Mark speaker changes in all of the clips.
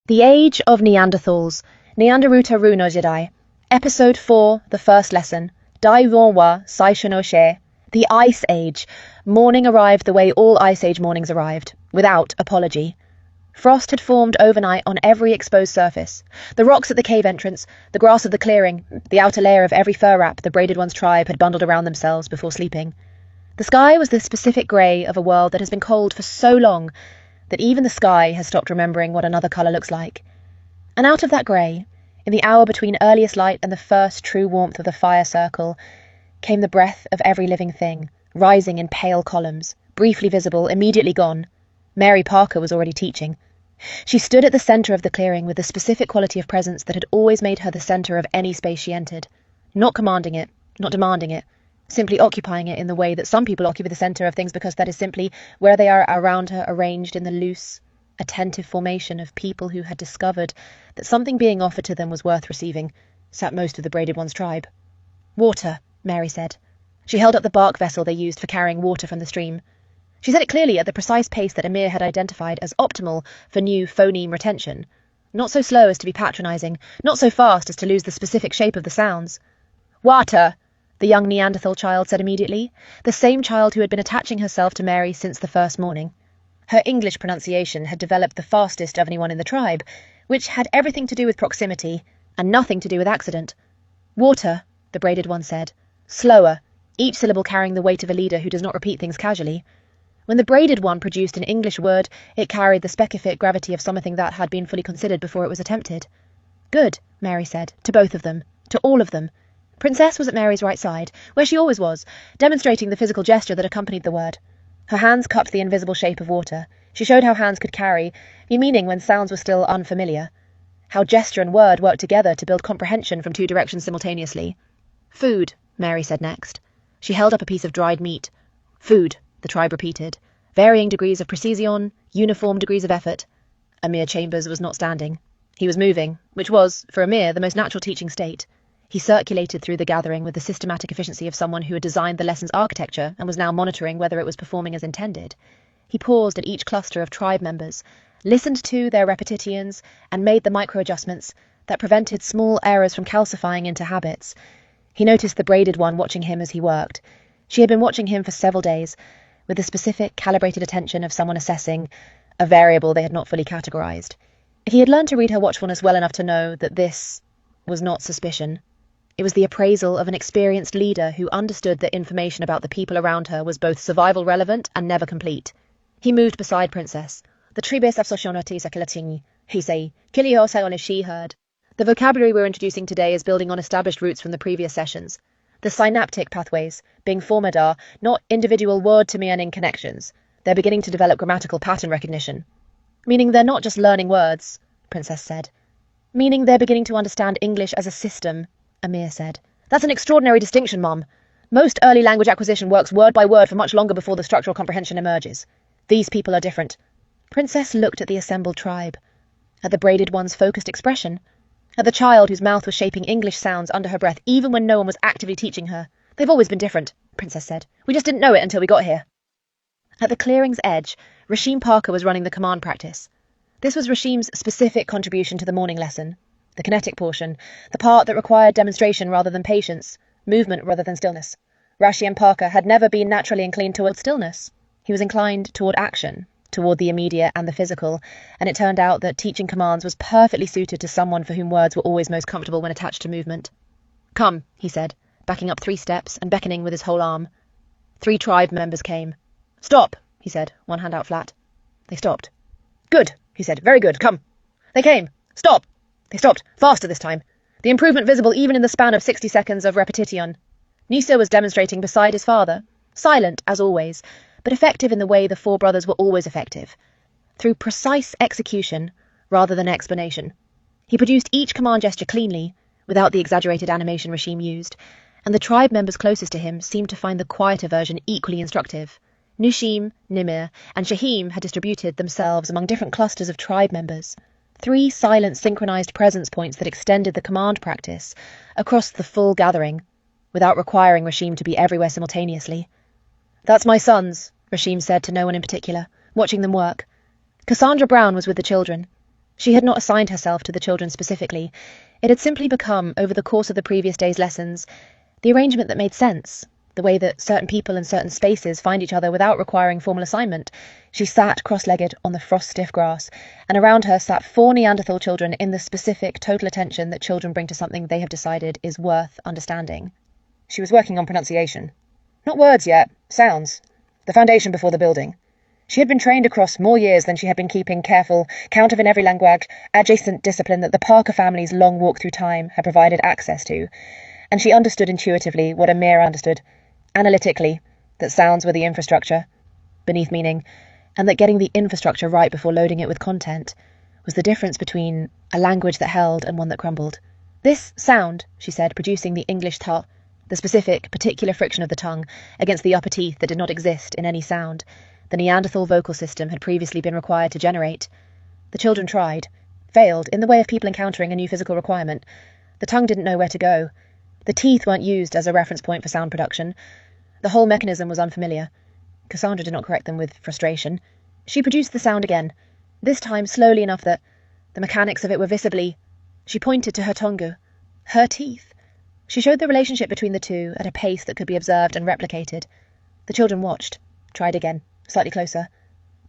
Speaker 1: The Age of Neanderthals, Neanderuta Runo Jedi, Episode 4, the first lesson,第4話, 最初の教え, the Ice Age. Morning arrived the way all Ice Age mornings arrived, without apology. Frost had formed overnight on every exposed surface. The rocks at the cave entrance, the grass of the clearing, the outer layer of every fur wrap the Braided One's tribe had bundled around themselves before sleeping. The sky was the specific grey of a world that has been cold for so long that even the sky has stopped remembering what another colour looks like. And out of that grey, in the hour between earliest light and the first true warmth of the fire circle, came the breath of every living thing, rising in pale columns, briefly visible, immediately gone. Mary Parker was already teaching. She stood at the centre of the clearing with the specific quality of presence that had always made her the centre of any space she entered, not commanding it, not demanding it, simply occupying it in the way that some people occupy the centre of things because that is simply where they are around her, arranged in the loose, attentive formation of people who had discovered that something being offered to them was worth receiving, sat most of the Braided One's tribe. Water, Mary said. She held up the bark vessel they used for carrying water from the stream. She said it clearly at the precise pace that Amir had identified as optimal for new phoneme retention. Not so slow as to be patronising, not so fast as to lose the specific shape of the sounds. Water, the young Neanderthal child said immediately, the same child who had been attaching herself to Mary since the first morning. Her English pronunciation had developed the fastest of anyone in the tribe, which had everything to do with proximity and nothing to do with accident. Water, the Braided One said, slower, each syllable carrying the weight of a leader who does not repeat things casually. When the Braided One produced an English word, it carried the specific gravity of something that had been fully considered before it was attempted. Good, Mary said, to both of them, to all of them. Princess was at Mary's right side, where she always was, demonstrating the physical gesture that accompanied the word. Her hands cupped the invisible shape of water. She showed how hands could carry, be meaning when sounds were still unfamiliar. How gesture and word worked together to build comprehension from two directions simultaneously. Food, Mary said next. She held up a piece of dried meat. Food, the tribe repeated. Varying degrees of precision, uniform degrees of effort. Amir Chambers was not standing. He was moving, which was, for Amir, the most natural teaching state. He circulated through the gathering with the systematic efficiency of someone who had designed the lesson's architecture and was now monitoring whether it was performing as intended. He paused at each cluster of tribe members, listened to their repetitions, and made the micro-adjustments that prevented small errors from calcifying into habits. He noticed the Braided One watching him as he worked. She had been watching him for several days, with the specific, calibrated attention of someone assessing a variable they had not fully categorized. He had learned to read her watchfulness well enough to know that this was not suspicion. It was the appraisal of an experienced leader who understood that information about the people around her was both survival relevant and never complete. He moved beside Princess. The tribes absorcionati sakilatini, he say, kilio sayole she heard. The vocabulary we're introducing today is building on established roots from the previous sessions. The synaptic pathways, being formed are not individual word-to-meaning connections. They're beginning to develop grammatical pattern recognition. Meaning they're not just learning words, Princess said. Meaning they're beginning to understand English as a system, Amir said. That's an extraordinary distinction, Mom. Most early language acquisition works word by word for much longer before the structural comprehension emerges. These people are different. Princess looked at the assembled tribe, at the Braided One's focused expression, at the child whose mouth was shaping English sounds under her breath even when no one was actively teaching her. They've always been different, Princess said. We just didn't know it until we got here. At the clearing's edge, Rasheem Parker was running the command practice. This was Rasheem's specific contribution to the morning lesson. The kinetic portion, the part that required demonstration rather than patience, movement rather than stillness. Rasheem Parker had never been naturally inclined toward stillness. He was inclined toward action, toward the immediate and the physical, and it turned out that teaching commands was perfectly suited to someone for whom words were always most comfortable when attached to movement. Come, he said, backing up 3 steps and beckoning with his whole arm. 3 tribe members came. Stop, he said, one hand out flat. They stopped. Good, he said, very good, come. They came. Stop. They stopped, faster this time. The improvement visible even in the span of 60 seconds of repetition. Nisa was demonstrating beside his father, silent as always, but effective in the way the 4 brothers were always effective, through precise execution rather than explanation. He produced each command gesture cleanly, without the exaggerated animation Rasheem used, and the tribe members closest to him seemed to find the quieter version equally instructive. Nushim, Nimir, and Shaheem had distributed themselves among different clusters of tribe members. 3 silent synchronized presence points that extended the command practice across the full gathering, without requiring Rasheem to be everywhere simultaneously. That's my sons, Rasheem said to no one in particular, watching them work. Cassandra Brown was with the children. She had not assigned herself to the children specifically. It had simply become, over the course of the previous day's lessons, the arrangement that made sense, the way that certain people in certain spaces find each other without requiring formal assignment. She sat cross-legged on the frost-stiff grass, and around her sat 4 Neanderthal children in the specific total attention that children bring to something they have decided is worth understanding. She was working on pronunciation. Not words yet, sounds. The foundation before the building. She had been trained across more years than she had been keeping careful count of in every language adjacent discipline that the Parker family's long walk through time had provided access to, and she understood intuitively what Amir understood, analytically, that sounds were the infrastructure, beneath meaning, and that getting the infrastructure right before loading it with content was the difference between a language that held and one that crumbled. This sound, she said, producing the English ta, the specific, particular friction of the tongue against the upper teeth that did not exist in any sound, the Neanderthal vocal system had previously been required to generate. The children tried, failed, in the way of people encountering a new physical requirement. The tongue didn't know where to go. The teeth weren't used as a reference point for sound production. The whole mechanism was unfamiliar. Cassandra did not correct them with frustration. She produced the sound again, this time slowly enough that the mechanics of it were visibly. She pointed to her tongu, her teeth. She showed the relationship between the two at a pace that could be observed and replicated. The children watched, tried again, slightly closer.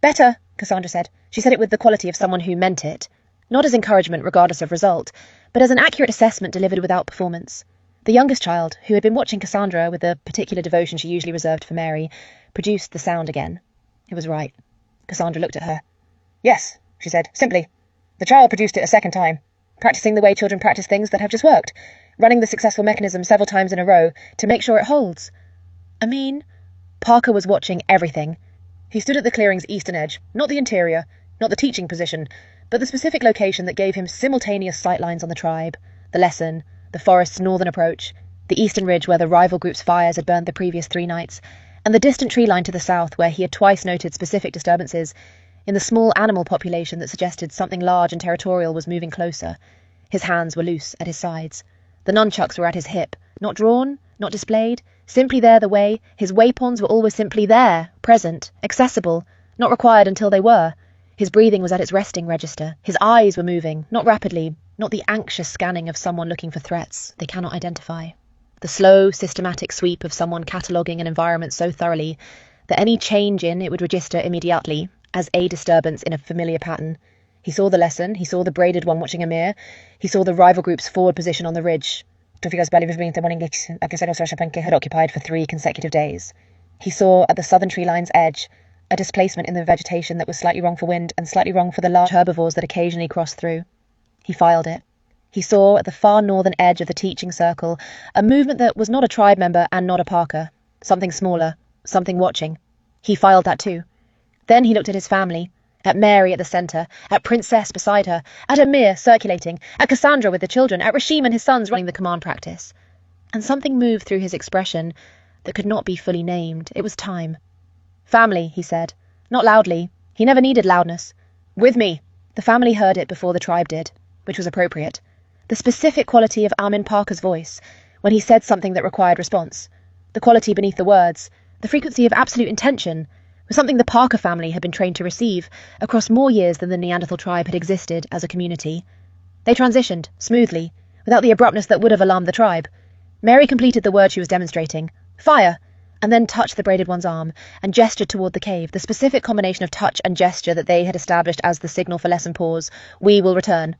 Speaker 1: Better, Cassandra said. She said it with the quality of someone who meant it, not as encouragement regardless of result, but as an accurate assessment delivered without performance. The youngest child, who had been watching Cassandra with the particular devotion she usually reserved for Mary, produced the sound again. It was right. Cassandra looked at her. Yes, she said, simply. The child produced it a second time, practicing the way children practice things that have just worked, running the successful mechanism several times in a row to make sure it holds. Parker was watching everything. He stood at the clearing's eastern edge, not the interior, not the teaching position, but the specific location that gave him simultaneous sightlines on the tribe, the lesson, the forest's northern approach, the eastern ridge where the rival group's fires had burned the previous 3 nights, and the distant tree line to the south where he had twice noted specific disturbances in the small animal population that suggested something large and territorial was moving closer. His hands were loose at his sides. The nunchucks were at his hip, not drawn, not displayed, simply there the way. His waypawns were always simply there, present, accessible, not required until they were. His breathing was at its resting register. His eyes were moving, not rapidly, not the anxious scanning of someone looking for threats they cannot identify. The slow, systematic sweep of someone cataloguing an environment so thoroughly that any change in it would register immediately as a disturbance in a familiar pattern. He saw the lesson, he saw the braided one watching Amir, he saw the rival group's forward position on the ridge. Had occupied for 3 consecutive days. He saw, at the southern tree line's edge, a displacement in the vegetation that was slightly wrong for wind and slightly wrong for the large herbivores that occasionally crossed through. He filed it. He saw, at the far northern edge of the teaching circle, a movement that was not a tribe member and not a Parker. Something smaller, something watching. He filed that too. Then he looked at his family, at Mary at the centre, at Princess beside her, at Amir circulating, at Cassandra with the children, at Rashim and his sons running the command practice. And something moved through his expression that could not be fully named. It was time. Family, he said. Not loudly. He never needed loudness. With me. The family heard it before the tribe did, which was appropriate. The specific quality of Armin Parker's voice, when he said something that required response. The quality beneath the words, the frequency of absolute intention, was something the Parker family had been trained to receive across more years than the Neanderthal tribe had existed as a community. They transitioned, smoothly, without the abruptness that would have alarmed the tribe. Mary completed the word she was demonstrating, fire, and then touched the braided one's arm and gestured toward the cave, the specific combination of touch and gesture that they had established as the signal for lesson pause. We will return.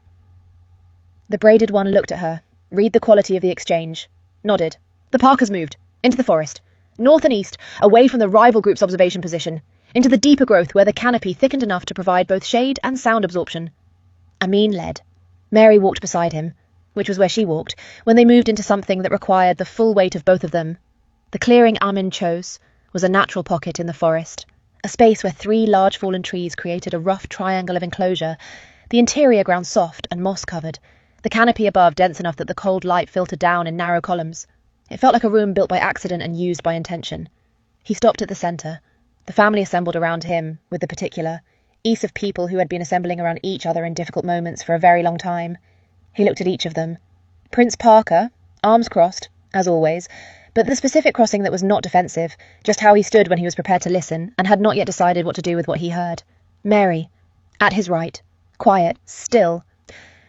Speaker 1: The braided one looked at her, read the quality of the exchange, nodded. The Parkers moved, into the forest, north and east, away from the rival group's observation position, into the deeper growth where the canopy thickened enough to provide both shade and sound absorption. Amin led. Mary walked beside him, which was where she walked, when they moved into something that required the full weight of both of them. The clearing Amin chose was a natural pocket in the forest, a space where 3 large fallen trees created a rough triangle of enclosure, the interior ground soft and moss-covered, the canopy above dense enough that the cold light filtered down in narrow columns. It felt like a room built by accident and used by intention. He stopped at the centre. The family assembled around him, with the particular, ease of people who had been assembling around each other in difficult moments for a very long time. He looked at each of them. Prince Parker, arms crossed, as always, but the specific crossing that was not defensive, just how he stood when he was prepared to listen, and had not yet decided what to do with what he heard. Mary, at his right, quiet, still,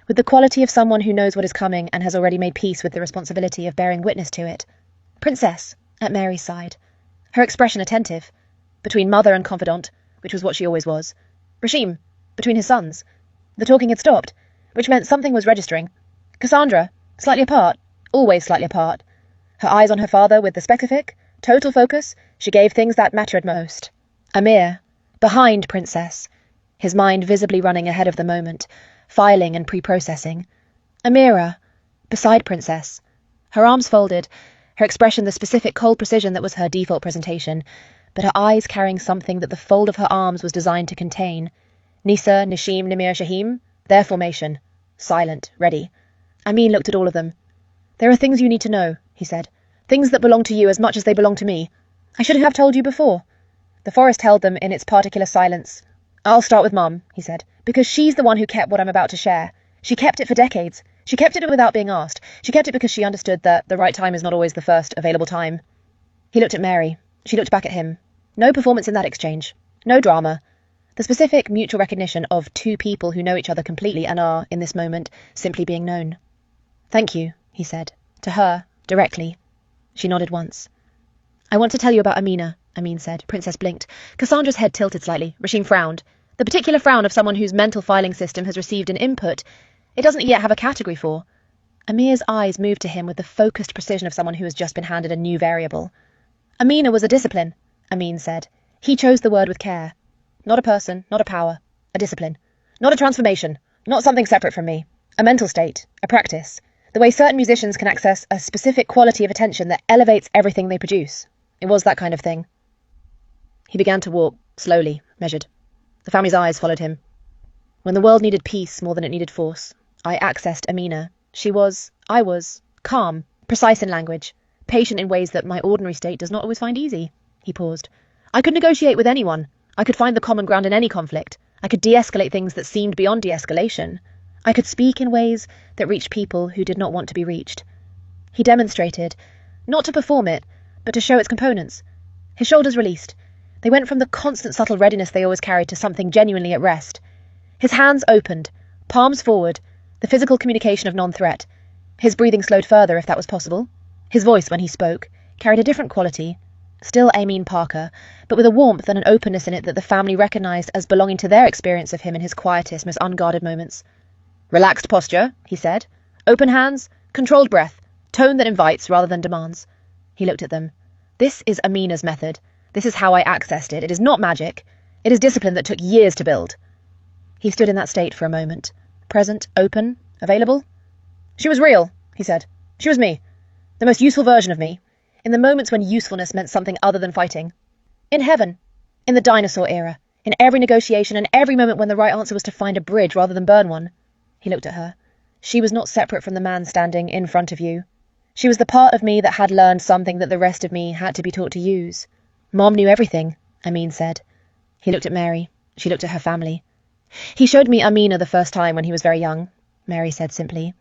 Speaker 1: with the quality of someone who knows what is coming and has already made peace with the responsibility of bearing witness to it. Princess, at Mary's side, her expression attentive, between mother and confidant, which was what she always was. Rashim, between his sons. The talking had stopped, which meant something was registering. Cassandra, slightly apart, always slightly apart. Her eyes on her father with the specific, total focus she gave things that mattered most. Amir, behind Princess, his mind visibly running ahead of the moment, filing and pre-processing. Amira, beside Princess, her arms folded, her expression the specific cold precision that was her default presentation, but her eyes carrying something that the fold of her arms was designed to contain. Nisa, Nashim, Nimir, Shahim, their formation. Silent, ready. Amin looked at all of them. There are things you need to know, he said. Things that belong to you as much as they belong to me. I should have told you before. The forest held them in its particular silence. I'll start with Mum, he said, because she's the one who kept what I'm about to share. She kept it for decades. She kept it without being asked. She kept it because she understood that the right time is not always the first available time. He looked at Mary. She looked back at him. No performance in that exchange. No drama. The specific mutual recognition of two people who know each other completely and are, in this moment, simply being known. Thank you, he said, to her, directly. She nodded once. I want to tell you about Amina, Amin said. Princess blinked. Cassandra's head tilted slightly. Rashim frowned. The particular frown of someone whose mental filing system has received an input it doesn't yet have a category for. Amir's eyes moved to him with the focused precision of someone who has just been handed a new variable. Amina was a discipline, Amin said. He chose the word with care. Not a person, not a power. A discipline. Not a transformation. Not something separate from me. A mental state. A practice. The way certain musicians can access a specific quality of attention that elevates everything they produce. It was that kind of thing. He began to walk, slowly, measured. The family's eyes followed him. When the world needed peace more than it needed force, I accessed Amina. I was, calm, precise in language, patient in ways that my ordinary state does not always find easy. He paused. I could negotiate with anyone. I could find the common ground in any conflict. I could de-escalate things that seemed beyond de-escalation. I could speak in ways that reached people who did not want to be reached. He demonstrated, not to perform it, but to show its components. His shoulders released. They went from the constant subtle readiness they always carried to something genuinely at rest. His hands opened, palms forward, the physical communication of non-threat. His breathing slowed further, if that was possible. His voice, when he spoke, carried a different quality. Still Amin Parker, but with a warmth and an openness in it that the family recognised as belonging to their experience of him in his quietest, most unguarded moments. Relaxed posture, he said. Open hands, controlled breath, tone that invites rather than demands. He looked at them. This is Amina's method. This is how I accessed it. It is not magic. It is discipline that took years to build. He stood in that state for a moment. Present, open, available. She was real, he said. She was me. The most useful version of me. In the moments when usefulness meant something other than fighting. In heaven. In the dinosaur era. In every negotiation and every moment when the right answer was to find a bridge rather than burn one. He looked at her. She was not separate from the man standing in front of you. She was the part of me that had learned something that the rest of me had to be taught to use. Mom knew everything, Amin said. He looked at Mary. She looked at her family. He showed me Amina the first time when he was very young, Mary said simply.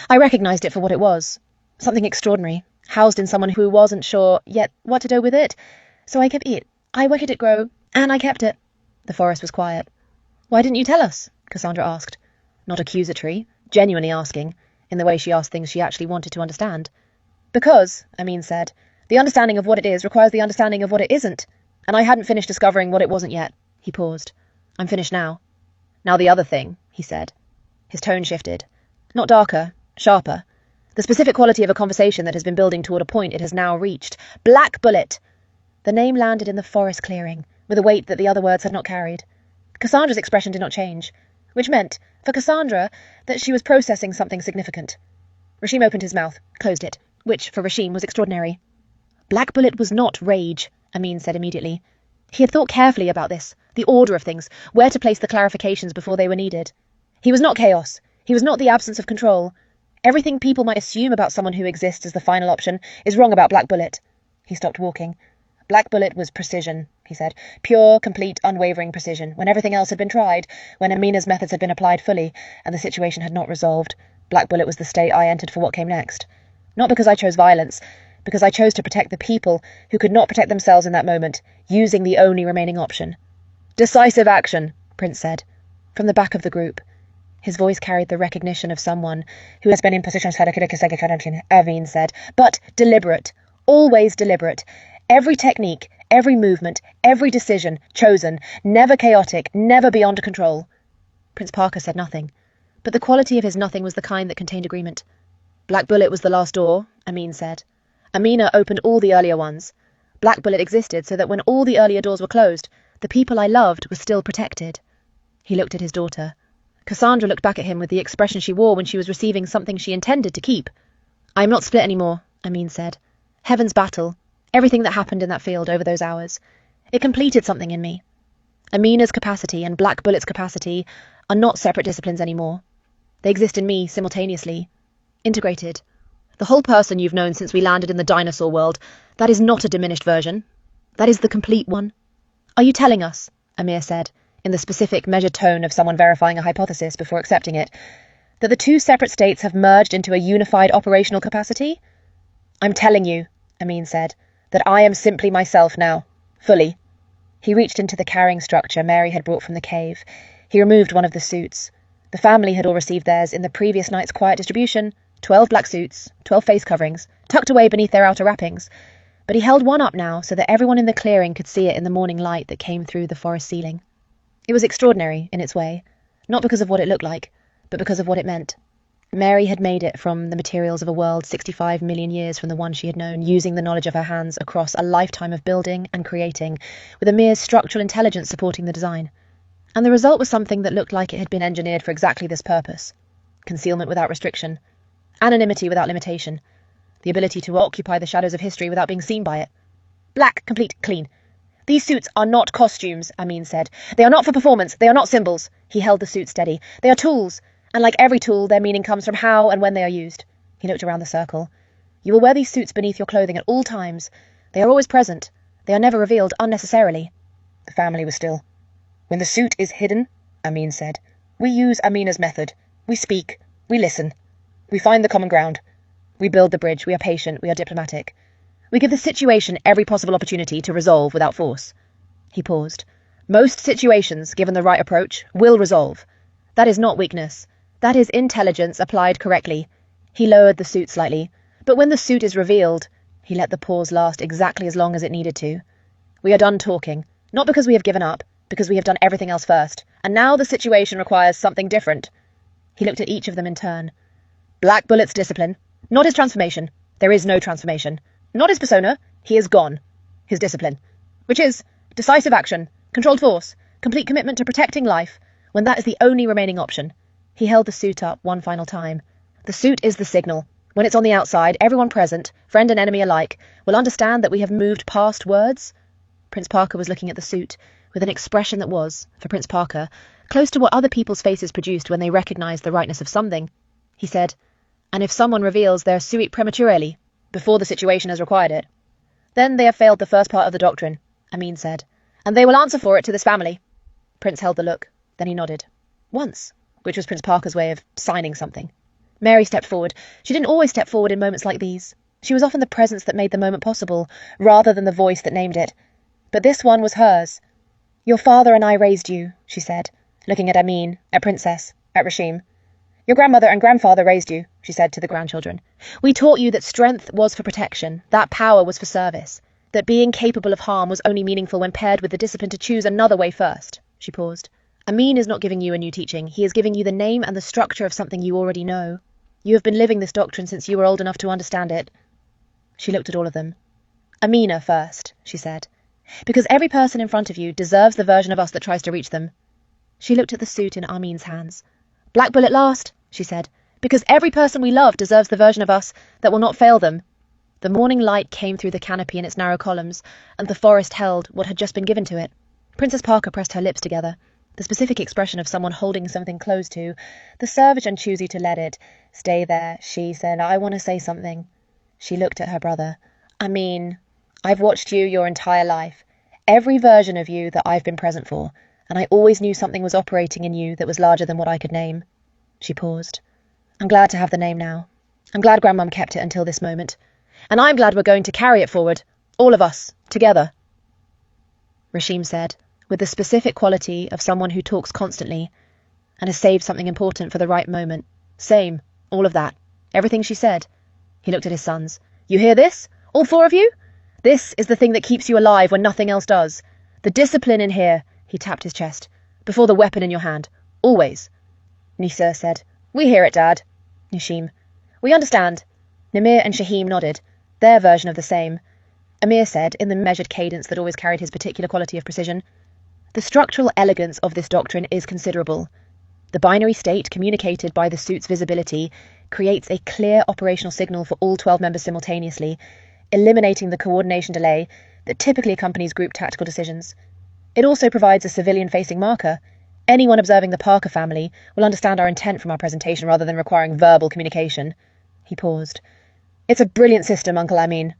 Speaker 1: I recognised it for what it was. Something extraordinary, housed in someone who wasn't sure yet what to do with it. So I kept it. I watched it grow, and I kept it. The forest was quiet. Why didn't you tell us? Cassandra asked. Not accusatory, genuinely asking, in the way she asked things she actually wanted to understand. Because, Amin said, the understanding of what it is requires the understanding of what it isn't, and I hadn't finished discovering what it wasn't yet. He paused. I'm finished now. Now the other thing, he said. His tone shifted. Not darker, sharper. The specific quality of a conversation that has been building toward a point it has now reached. Black Bullet! The name landed in the forest clearing, with a weight that the other words had not carried. Cassandra's expression did not change, which meant, for Cassandra, that she was processing something significant. Rashim opened his mouth, closed it, which, for Rashim, was extraordinary. Black Bullet was not rage, Amin said immediately. He had thought carefully about this, the order of things, where to place the clarifications before they were needed. He was not chaos. He was not the absence of control. Everything people might assume about someone who exists as the final option is wrong about Black Bullet. He stopped walking. Black Bullet was precision, he said. Pure, complete, unwavering precision, when everything else had been tried, when Amina's methods had been applied fully, and the situation had not resolved. Black Bullet was the state I entered for what came next. Not because I chose violence, because I chose to protect the people who could not protect themselves in that moment, using the only remaining option. Decisive action, Prince said. From the back of the group, his voice carried the recognition of someone who has been in position, Ervine said, but deliberate, always deliberate. Every technique, every movement, every decision chosen, never chaotic, never beyond control. Prince Parker said nothing, but the quality of his nothing was the kind that contained agreement. Black Bullet was the last door, Amin said. Amina opened all the earlier ones. Black Bullet existed so that when all the earlier doors were closed, the people I loved were still protected. He looked at his daughter. Cassandra looked back at him with the expression she wore when she was receiving something she intended to keep. I am not split anymore, Amin said. Heaven's battle, everything that happened in that field over those hours. It completed something in me. Amina's capacity and Black Bullet's capacity are not separate disciplines anymore. They exist in me simultaneously, integrated. The whole person you've known since we landed in the dinosaur world, that is not a diminished version. That is the complete one. Are you telling us, Amir said, in the specific measured tone of someone verifying a hypothesis before accepting it, that the two separate states have merged into a unified operational capacity? I'm telling you, Amin said, that I am simply myself now, fully. He reached into the carrying structure Mary had brought from the cave. He removed one of the suits. The family had all received theirs in the previous night's quiet distribution, 12 black suits, 12 face coverings, tucked away beneath their outer wrappings. But he held one up now so that everyone in the clearing could see it in the morning light that came through the forest ceiling. It was extraordinary, in its way, not because of what it looked like, but because of what it meant. Mary had made it from the materials of a world 65 million years from the one she had known, using the knowledge of her hands across a lifetime of building and creating, with a mere structural intelligence supporting the design. And the result was something that looked like it had been engineered for exactly this purpose. Concealment without restriction. Anonymity without limitation. The ability to occupy the shadows of history without being seen by it. Black, complete, clean. These suits are not costumes, Amin said. They are not for performance. They are not symbols. He held the suit steady. They are tools. And like every tool, their meaning comes from how and when they are used. He looked around the circle. You will wear these suits beneath your clothing at all times. They are always present. They are never revealed unnecessarily. The family was still. When the suit is hidden, Amin said, we use Amina's method. We speak. We listen. We find the common ground. We build the bridge. We are patient. We are diplomatic. We give the situation every possible opportunity to resolve without force. He paused. Most situations, given the right approach, will resolve. That is not weakness. That is intelligence applied correctly. He lowered the suit slightly, but when the suit is revealed, he let the pause last exactly as long as it needed to. We are done talking, not because we have given up, because we have done everything else first, and now the situation requires something different. He looked at each of them in turn. Black Bullet's discipline, not his transformation. There is no transformation. Not his persona, he is gone. His discipline, which is decisive action, controlled force, complete commitment to protecting life, when that is the only remaining option. He held the suit up one final time. The suit is the signal. When it's on the outside, everyone present, friend and enemy alike, will understand that we have moved past words. Prince Parker was looking at the suit, with an expression that was, for Prince Parker, close to what other people's faces produced when they recognized the rightness of something. He said, and if someone reveals their suit prematurely, before the situation has required it, then they have failed the first part of the doctrine, Amin said, and they will answer for it to this family. Prince held the look, then he nodded. Once, which was Prince Parker's way of signing something. Mary stepped forward. She didn't always step forward in moments like these. She was often the presence that made the moment possible, rather than the voice that named it. But this one was hers. Your father and I raised you, she said, looking at Amin, at Princess, at Rashim. Your grandmother and grandfather raised you, she said to the grandchildren. We taught you that strength was for protection, that power was for service, that being capable of harm was only meaningful when paired with the discipline to choose another way first. She paused. Amin is not giving you a new teaching. He is giving you the name and the structure of something you already know. You have been living this doctrine since you were old enough to understand it. She looked at all of them. Amina first, she said, because every person in front of you deserves the version of us that tries to reach them. She looked at the suit in Amin's hands. Black Bullet last, she said, because every person we love deserves the version of us that will not fail them. The morning light came through the canopy in its narrow columns, and the forest held what had just been given to it. Princess Parker pressed her lips together, the specific expression of someone holding something close to, the savage and choosy to let it. Stay there, she said. I want to say something. She looked at her brother. Amin, I've watched you your entire life, every version of you that I've been present for, and I always knew something was operating in you that was larger than what I could name. She paused. I'm glad to have the name now. I'm glad Grandmum kept it until this moment. And I'm glad we're going to carry it forward, all of us, together. Rashim said, with the specific quality of someone who talks constantly, and has saved something important for the right moment. Same, all of that. Everything she said. He looked at his sons. You hear this? All four of you? This is the thing that keeps you alive when nothing else does. The discipline in here, he tapped his chest, before the weapon in your hand. Always. Nisa said, We hear it, Dad. Nishim. We understand. Namir and Shaheem nodded, their version of the same. Amir said, in the measured cadence that always carried his particular quality of precision, The structural elegance of this doctrine is considerable. The binary state communicated by the suit's visibility creates a clear operational signal for all 12 members simultaneously, eliminating the coordination delay that typically accompanies group tactical decisions. It also provides a civilian-facing marker. Anyone observing the Parker family will understand our intent from our presentation rather than requiring verbal communication. He paused. It's a brilliant system, Uncle Amin.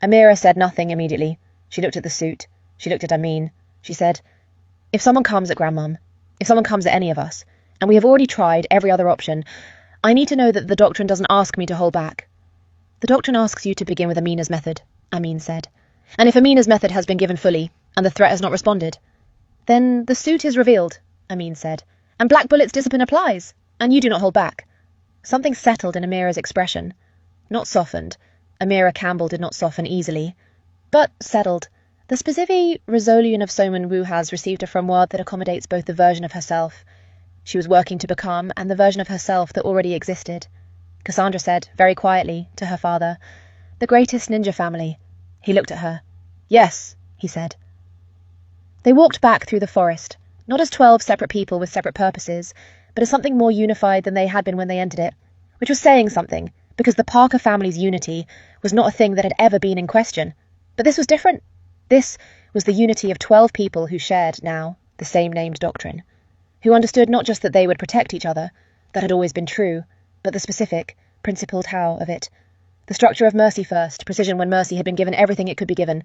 Speaker 1: Amira said nothing immediately. She looked at the suit. She looked at Amin. She said, If someone comes at Grandmum, if someone comes at any of us, and we have already tried every other option, I need to know that the doctrine doesn't ask me to hold back. The doctrine asks you to begin with Amina's method, Amin said. And if Amina's method has been given fully, and the threat has not responded, then the suit is revealed, Amin said, and Black Bullet's discipline applies, and you do not hold back. Something settled in Amira's expression. Not softened. Amira Campbell did not soften easily, but settled. The specific resolution of Soman Wu has received a framework that accommodates both the version of herself she was working to become and the version of herself that already existed. Cassandra said, very quietly, to her father, The greatest ninja family. He looked at her. Yes, he said. They walked back through the forest, not as 12 separate people with separate purposes, but as something more unified than they had been when they entered it, which was saying something, because the Parker family's unity was not a thing that had ever been in question. But this was different. This was the unity of 12 people who shared, now, the same named doctrine, who understood not just that they would protect each other, that had always been true, but the specific, principled how of it. The structure of mercy first, precision when mercy had been given everything it could be given.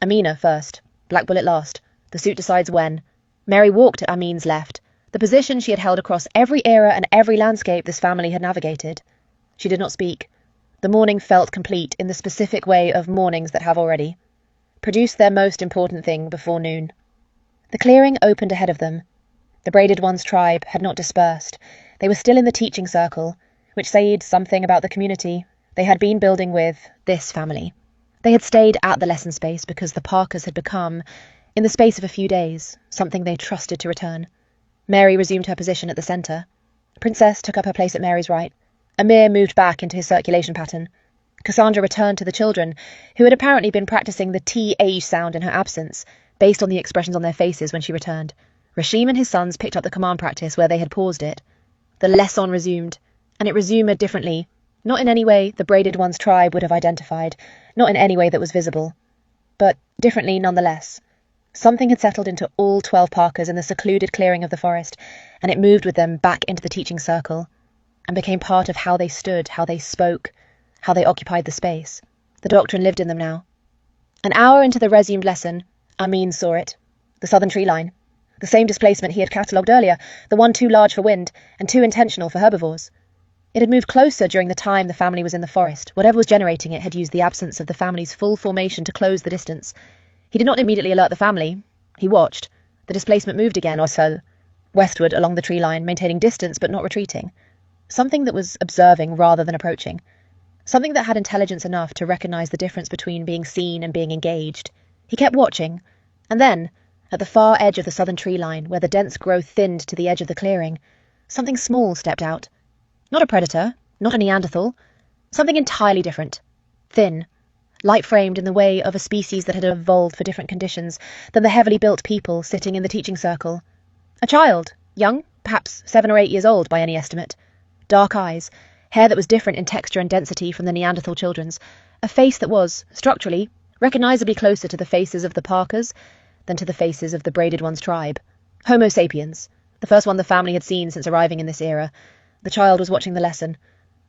Speaker 1: Amina first, Black Bullet last. The suit decides when. Mary walked at Amin's left, the position she had held across every era and every landscape this family had navigated. She did not speak. The morning felt complete in the specific way of mornings that have already produced their most important thing before noon. The clearing opened ahead of them. The Braided One's tribe had not dispersed. They were still in the teaching circle, which said something about the community they had been building with this family. They had stayed at the lesson space because the Parkers had become, in the space of a few days, something they trusted to return. Mary resumed her position at the centre. Princess took up her place at Mary's right. Amir moved back into his circulation pattern. Cassandra returned to the children, who had apparently been practicing the T-age sound in her absence, based on the expressions on their faces when she returned. Rashim and his sons picked up the command practice where they had paused it. The lesson resumed, and it resumed differently, not in any way the Braided One's tribe would have identified, not in any way that was visible, but differently nonetheless. Something had settled into all 12 Parkers in the secluded clearing of the forest, and it moved with them back into the teaching circle, and became part of how they stood, how they spoke, how they occupied the space. The doctrine lived in them now. An hour into the resumed lesson, Amin saw it. The southern tree line. The same displacement he had catalogued earlier, the one too large for wind, and too intentional for herbivores. It had moved closer during the time the family was in the forest. Whatever was generating it had used the absence of the family's full formation to close the distance. He did not immediately alert the family. He watched. The displacement moved again, or so, westward along the tree line, maintaining distance but not retreating. Something that was observing rather than approaching. Something that had intelligence enough to recognize the difference between being seen and being engaged. He kept watching, and then, at the far edge of the southern tree line, where the dense growth thinned to the edge of the clearing, something small stepped out. Not a predator, not a Neanderthal, something entirely different. Thin, light-framed in the way of a species that had evolved for different conditions than the heavily built people sitting in the teaching circle. A child, young, perhaps 7 or 8 years old by any estimate. Dark eyes, hair that was different in texture and density from the Neanderthal children's, a face that was, structurally, recognisably closer to the faces of the Parkers than to the faces of the Braided One's tribe. Homo sapiens, the first one the family had seen since arriving in this era. The child was watching the lesson,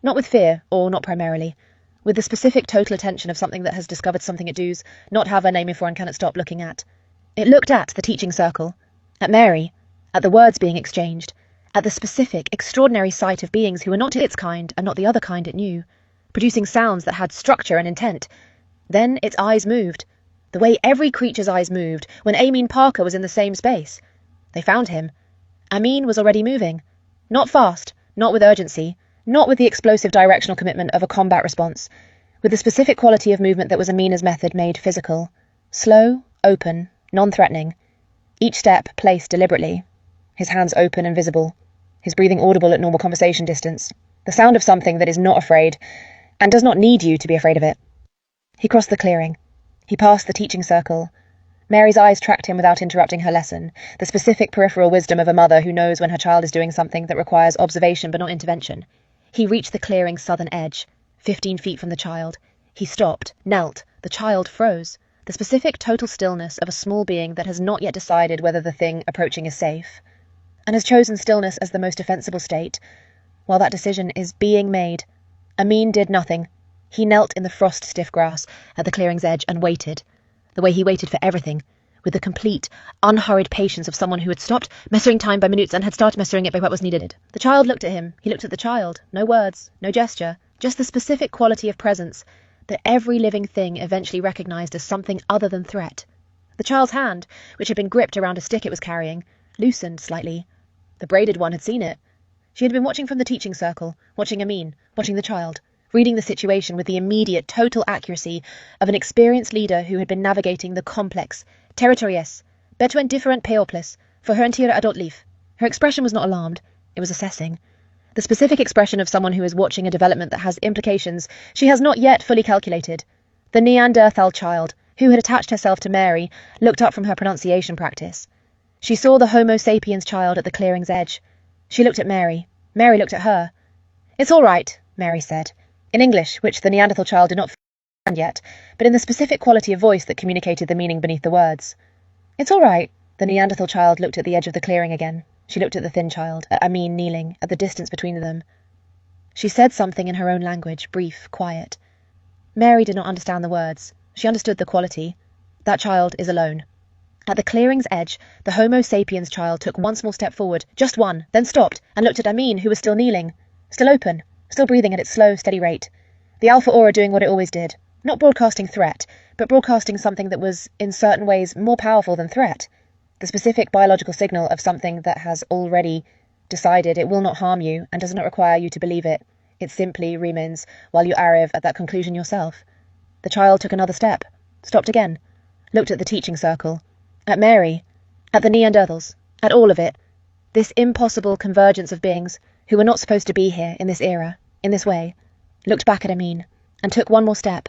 Speaker 1: not with fear, or not primarily, with the specific total attention of something that has discovered something it does not have a name before and cannot stop looking at. It looked at the teaching circle, at Mary, at the words being exchanged, at the specific, extraordinary sight of beings who were not its kind and not the other kind it knew, producing sounds that had structure and intent. Then its eyes moved, the way every creature's eyes moved when Amin Parker was in the same space. They found him, Amin was already moving. Not fast, not with urgency, not with the explosive directional commitment of a combat response, with the specific quality of movement that was Amina's method made physical. Slow, open, non-threatening. Each step placed deliberately. His hands open and visible. His breathing audible at normal conversation distance. The sound of something that is not afraid, and does not need you to be afraid of it. He crossed the clearing. He passed the teaching circle. Mary's eyes tracked him without interrupting her lesson, the specific peripheral wisdom of a mother who knows when her child is doing something that requires observation but not intervention. He reached the clearing's southern edge, 15 feet from the child. He stopped, knelt. The child froze. The specific total stillness of a small being that has not yet decided whether the thing approaching is safe, and has chosen stillness as the most defensible state. While that decision is being made, Amin did nothing. He knelt in the frost-stiff grass at the clearing's edge and waited, the way he waited for everything, with the complete, unhurried patience of someone who had stopped measuring time by minutes and had started measuring it by what was needed. The child looked at him. He looked at the child. No words, no gesture, just the specific quality of presence that every living thing eventually recognized as something other than threat. The child's hand, which had been gripped around a stick it was carrying, loosened slightly. The braided one had seen it. She had been watching from the teaching circle, watching Amin, watching the child, reading the situation with the immediate, total accuracy of an experienced leader who had been navigating the complex, territorious, betuin different peoples for her entire adult life. Her expression was not alarmed. It was assessing. The specific expression of someone who is watching a development that has implications she has not yet fully calculated. The Neanderthal child, who had attached herself to Mary, looked up from her pronunciation practice. She saw the Homo sapiens child at the clearing's edge. She looked at Mary. Mary looked at her. "It's all right," Mary said, in English, which the Neanderthal child did not understand yet, but in the specific quality of voice that communicated the meaning beneath the words. "It's all right." The Neanderthal child looked at the edge of the clearing again. She looked at the thin child, at Amin kneeling, at the distance between them. She said something in her own language, brief, quiet. Mary did not understand the words. She understood the quality. That child is alone. At the clearing's edge, the Homo sapiens child took one small step forward, just one, then stopped, and looked at Amin, who was still kneeling, still open, still breathing at its slow, steady rate. The alpha aura doing what it always did, not broadcasting threat, but broadcasting something that was, in certain ways, more powerful than threat. The specific biological signal of something that has already decided it will not harm you and does not require you to believe it. It simply remains while you arrive at that conclusion yourself. The child took another step, stopped again, looked at the teaching circle, at Mary, at the Neanderthals, at all of it. This impossible convergence of beings who were not supposed to be here in this era, in this way, looked back at Amin, and took one more step.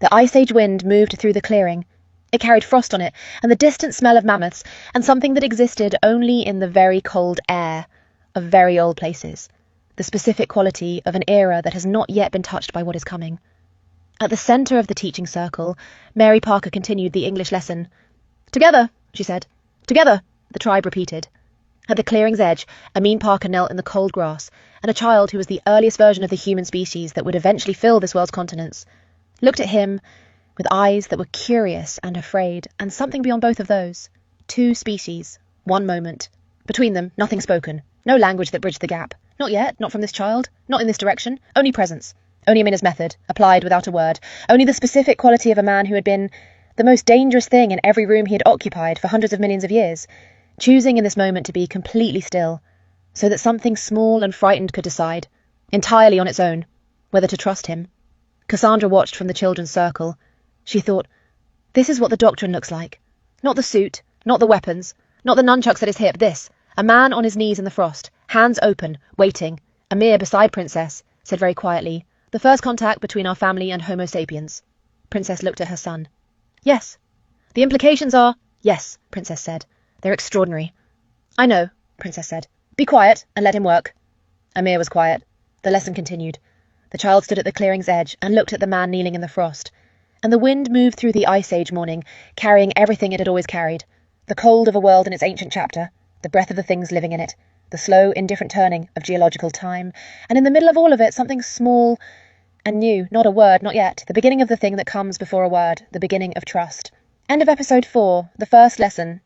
Speaker 1: The Ice Age wind moved through the clearing. It carried frost on it, and the distant smell of mammoths, and something that existed only in the very cold air of very old places, the specific quality of an era that has not yet been touched by what is coming. At the centre of the teaching circle, Mary Parker continued the English lesson. "Together," she said. "Together," the tribe repeated. At the clearing's edge, Amin Parker knelt in the cold grass, and a child who was the earliest version of the human species that would eventually fill this world's continents, looked at him with eyes that were curious and afraid, and something beyond both of those. Two species, one moment. Between them, nothing spoken, no language that bridged the gap. Not yet, not from this child, not in this direction, only presence. Only Amina's method, applied without a word. Only the specific quality of a man who had been the most dangerous thing in every room he had occupied for hundreds of millions of years, choosing in this moment to be completely still, so that something small and frightened could decide, entirely on its own, whether to trust him. Cassandra watched from the children's circle. She thought, this is what the doctrine looks like. Not the suit, not the weapons, not the nunchucks at his hip, this. A man on his knees in the frost, hands open, waiting. Amir beside Princess, said very quietly, "The first contact between our family and Homo sapiens." Princess looked at her son. "Yes." "The implications are—" "Yes," Princess said. "They're extraordinary." "I know," Princess said. "Be quiet and let him work." Amir was quiet. The lesson continued. The child stood at the clearing's edge and looked at the man kneeling in the frost. And the wind moved through the Ice Age morning, carrying everything it had always carried. The cold of a world in its ancient chapter, the breath of the things living in it, the slow, indifferent turning of geological time, and in the middle of all of it something small and new, not a word, not yet, the beginning of the thing that comes before a word, the beginning of trust. End of episode 4, the first lesson,